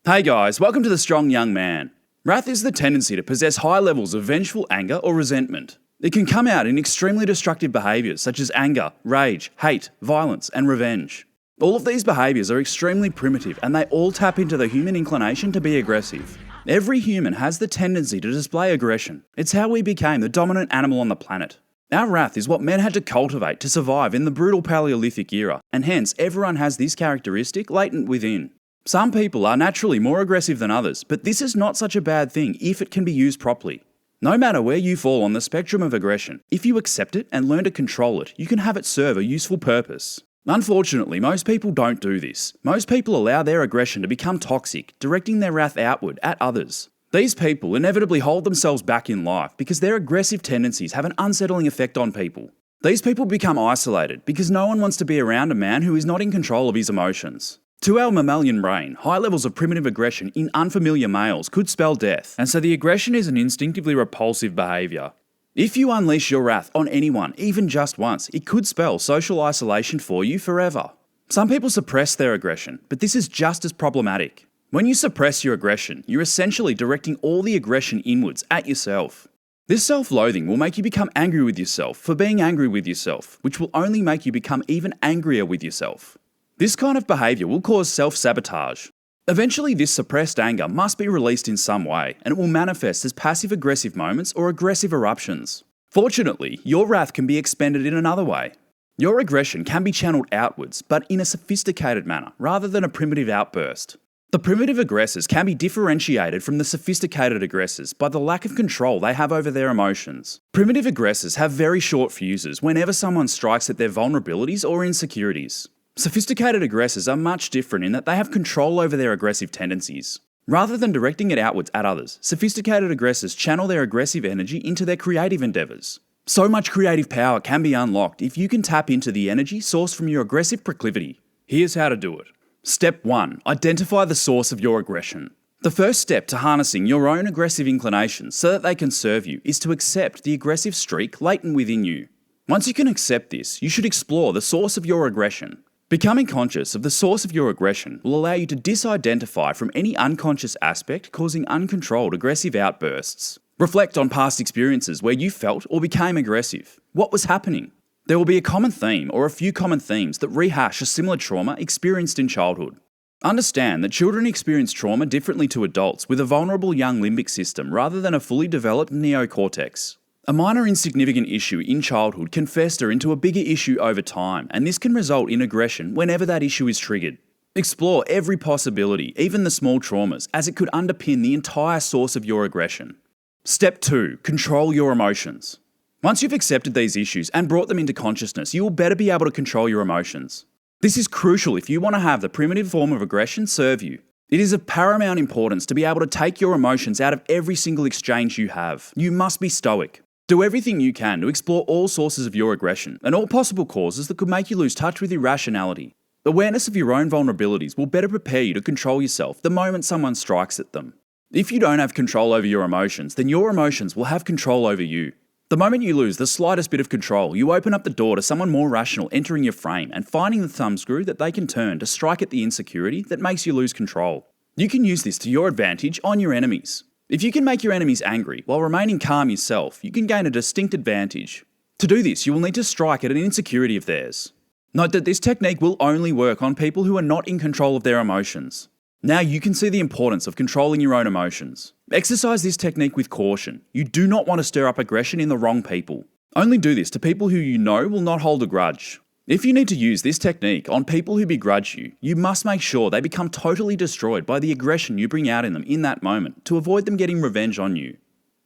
Hey guys, welcome to The Strong Young Man. Wrath is the tendency to possess high levels of vengeful anger or resentment. It can come out in extremely destructive behaviours such as anger, rage, hate, violence, and revenge. All of these behaviours are extremely primitive and they all tap into the human inclination to be aggressive. Every human has the tendency to display aggression. It's how we became the dominant animal on the planet. Our wrath is what men had to cultivate to survive in the brutal Paleolithic era, and hence everyone has this characteristic latent within. Some people are naturally more aggressive than others, but this is not such a bad thing if it can be used properly. No matter where you fall on the spectrum of aggression, if you accept it and learn to control it, you can have it serve a useful purpose. Unfortunately, most people don't do this. Most people allow their aggression to become toxic, directing their wrath outward at others. These people inevitably hold themselves back in life because their aggressive tendencies have an unsettling effect on people. These people become isolated because no one wants to be around a man who is not in control of his emotions. To our mammalian brain, high levels of primitive aggression in unfamiliar males could spell death, and so the aggression is an instinctively repulsive behaviour. If you unleash your wrath on anyone, even just once, it could spell social isolation for you forever. Some people suppress their aggression, but this is just as problematic. When you suppress your aggression, you're essentially directing all the aggression inwards at yourself. This self-loathing will make you become angry with yourself for being angry with yourself, which will only make you become even angrier with yourself. This kind of behaviour will cause self-sabotage. Eventually, this suppressed anger must be released in some way, and it will manifest as passive-aggressive moments or aggressive eruptions. Fortunately, your wrath can be expended in another way. Your aggression can be channeled outwards, but in a sophisticated manner, rather than a primitive outburst. The primitive aggressors can be differentiated from the sophisticated aggressors by the lack of control they have over their emotions. Primitive aggressors have very short fuses whenever someone strikes at their vulnerabilities or insecurities. Sophisticated aggressors are much different in that they have control over their aggressive tendencies. Rather than directing it outwards at others, sophisticated aggressors channel their aggressive energy into their creative endeavours. So much creative power can be unlocked if you can tap into the energy sourced from your aggressive proclivity. Here's how to do it. Step 1. Identify the source of your aggression. The first step to harnessing your own aggressive inclinations so that they can serve you is to accept the aggressive streak latent within you. Once you can accept this, you should explore the source of your aggression. Becoming conscious of the source of your aggression will allow you to disidentify from any unconscious aspect causing uncontrolled aggressive outbursts. Reflect on past experiences where you felt or became aggressive. What was happening? There will be a common theme or a few common themes that rehash a similar trauma experienced in childhood. Understand that children experience trauma differently to adults with a vulnerable young limbic system rather than a fully developed neocortex. A minor insignificant issue in childhood can fester into a bigger issue over time, and this can result in aggression whenever that issue is triggered. Explore every possibility, even the small traumas, as it could underpin the entire source of your aggression. Step 2. Control your emotions. Once you've accepted these issues and brought them into consciousness, you will better be able to control your emotions. This is crucial if you want to have the primitive form of aggression serve you. It is of paramount importance to be able to take your emotions out of every single exchange you have. You must be stoic. Do everything you can to explore all sources of your aggression and all possible causes that could make you lose touch with your rationality. Awareness of your own vulnerabilities will better prepare you to control yourself the moment someone strikes at them. If you don't have control over your emotions, then your emotions will have control over you. The moment you lose the slightest bit of control, you open up the door to someone more rational entering your frame and finding the thumbscrew that they can turn to strike at the insecurity that makes you lose control. You can use this to your advantage on your enemies. If you can make your enemies angry while remaining calm yourself, you can gain a distinct advantage. To do this, you will need to strike at an insecurity of theirs. Note that this technique will only work on people who are not in control of their emotions. Now you can see the importance of controlling your own emotions. Exercise this technique with caution. You do not want to stir up aggression in the wrong people. Only do this to people who you know will not hold a grudge. If you need to use this technique on people who begrudge you, you must make sure they become totally destroyed by the aggression you bring out in them in that moment to avoid them getting revenge on you.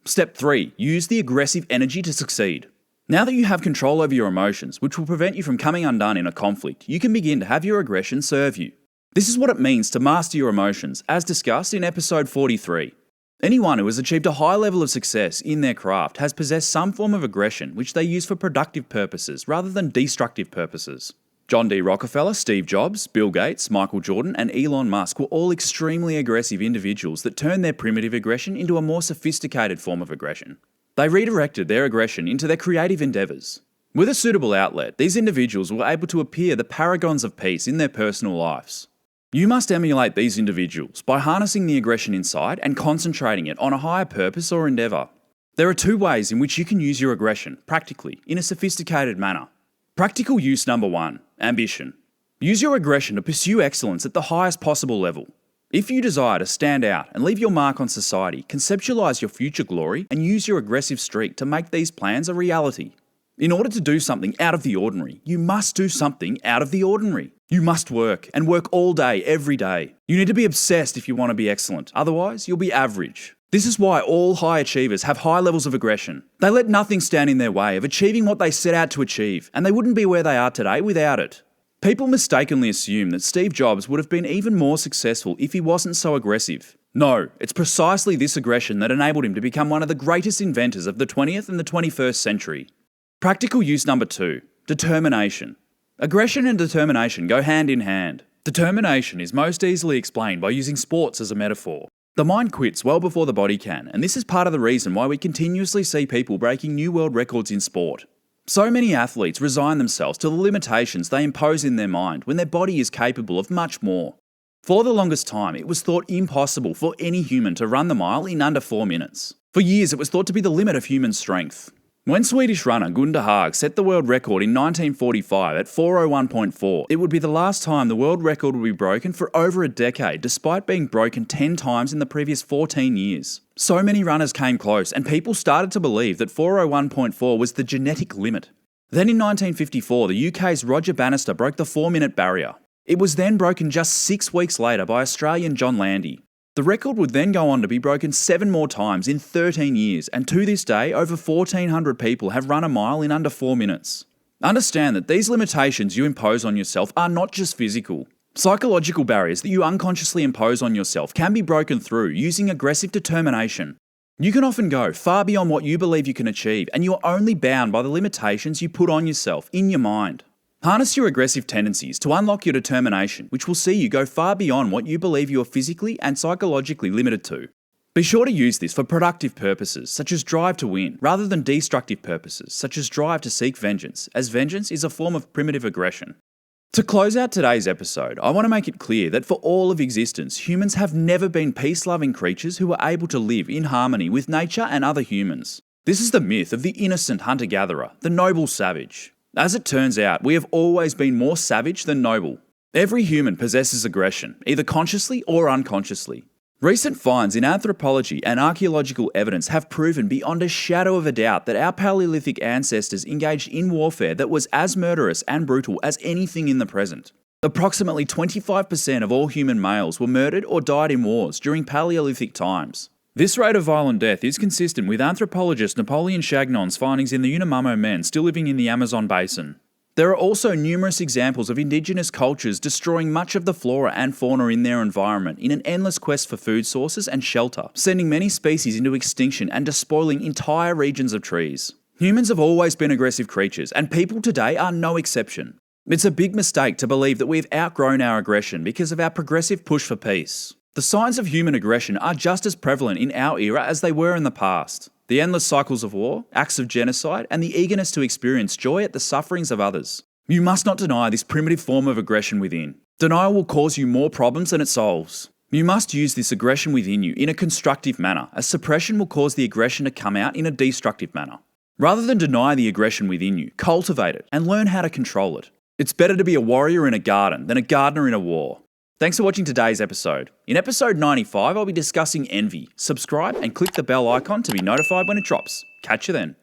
Step 3. Use the aggressive energy to succeed. Now that you have control over your emotions, which will prevent you from coming undone in a conflict, you can begin to have your aggression serve you. This is what it means to master your emotions, as discussed in episode 43. Anyone who has achieved a high level of success in their craft has possessed some form of aggression which they use for productive purposes rather than destructive purposes. John D. Rockefeller, Steve Jobs, Bill Gates, Michael Jordan, and Elon Musk were all extremely aggressive individuals that turned their primitive aggression into a more sophisticated form of aggression. They redirected their aggression into their creative endeavours. With a suitable outlet, these individuals were able to appear the paragons of peace in their personal lives. You must emulate these individuals by harnessing the aggression inside and concentrating it on a higher purpose or endeavour. There are two ways in which you can use your aggression, practically, in a sophisticated manner. Practical use number 1, ambition. Use your aggression to pursue excellence at the highest possible level. If you desire to stand out and leave your mark on society, conceptualise your future glory and use your aggressive streak to make these plans a reality. In order to do something out of the ordinary, you must do something out of the ordinary. You must work, and work all day, every day. You need to be obsessed if you want to be excellent, otherwise you'll be average. This is why all high achievers have high levels of aggression. They let nothing stand in their way of achieving what they set out to achieve, and they wouldn't be where they are today without it. People mistakenly assume that Steve Jobs would have been even more successful if he wasn't so aggressive. No, it's precisely this aggression that enabled him to become one of the greatest inventors of the 20th and the 21st century. Practical use number 2, determination. Aggression and determination go hand in hand. Determination is most easily explained by using sports as a metaphor. The mind quits well before the body can, and this is part of the reason why we continuously see people breaking new world records in sport. So many athletes resign themselves to the limitations they impose in their mind when their body is capable of much more. For the longest time, it was thought impossible for any human to run the mile in under 4 minutes. For years, it was thought to be the limit of human strength. When Swedish runner Gunde Haag set the world record in 1945 at 4:01.4, it would be the last time the world record would be broken for over a decade, despite being broken 10 times in the previous 14 years. So many runners came close, and people started to believe that 4:01.4 was the genetic limit. Then in 1954, the UK's Roger Bannister broke the 4-minute barrier. It was then broken just 6 weeks later by Australian John Landy. The record would then go on to be broken 7 more times in 13 years, and to this day, over 1,400 people have run a mile in under 4 minutes. Understand that these limitations you impose on yourself are not just physical. Psychological barriers that you unconsciously impose on yourself can be broken through using aggressive determination. You can often go far beyond what you believe you can achieve, and you are only bound by the limitations you put on yourself in your mind. Harness your aggressive tendencies to unlock your determination, which will see you go far beyond what you believe you are physically and psychologically limited to. Be sure to use this for productive purposes, such as drive to win, rather than destructive purposes, such as drive to seek vengeance, as vengeance is a form of primitive aggression. To close out today's episode, I want to make it clear that for all of existence, humans have never been peace-loving creatures who are able to live in harmony with nature and other humans. This is the myth of the innocent hunter-gatherer, the noble savage. As it turns out, we have always been more savage than noble. Every human possesses aggression, either consciously or unconsciously. Recent finds in anthropology and archaeological evidence have proven beyond a shadow of a doubt that our Paleolithic ancestors engaged in warfare that was as murderous and brutal as anything in the present. Approximately 25% of all human males were murdered or died in wars during Paleolithic times. This rate of violent death is consistent with anthropologist Napoleon Chagnon's findings in the Yanomamo men still living in the Amazon basin. There are also numerous examples of indigenous cultures destroying much of the flora and fauna in their environment in an endless quest for food sources and shelter, sending many species into extinction and despoiling entire regions of trees. Humans have always been aggressive creatures, and people today are no exception. It's a big mistake to believe that we've outgrown our aggression because of our progressive push for peace. The signs of human aggression are just as prevalent in our era as they were in the past. The endless cycles of war, acts of genocide, and the eagerness to experience joy at the sufferings of others. You must not deny this primitive form of aggression within. Denial will cause you more problems than it solves. You must use this aggression within you in a constructive manner, as suppression will cause the aggression to come out in a destructive manner. Rather than deny the aggression within you, cultivate it and learn how to control it. It's better to be a warrior in a garden than a gardener in a war. Thanks for watching today's episode. In episode 95, I'll be discussing envy. Subscribe and click the bell icon to be notified when it drops. Catch you then.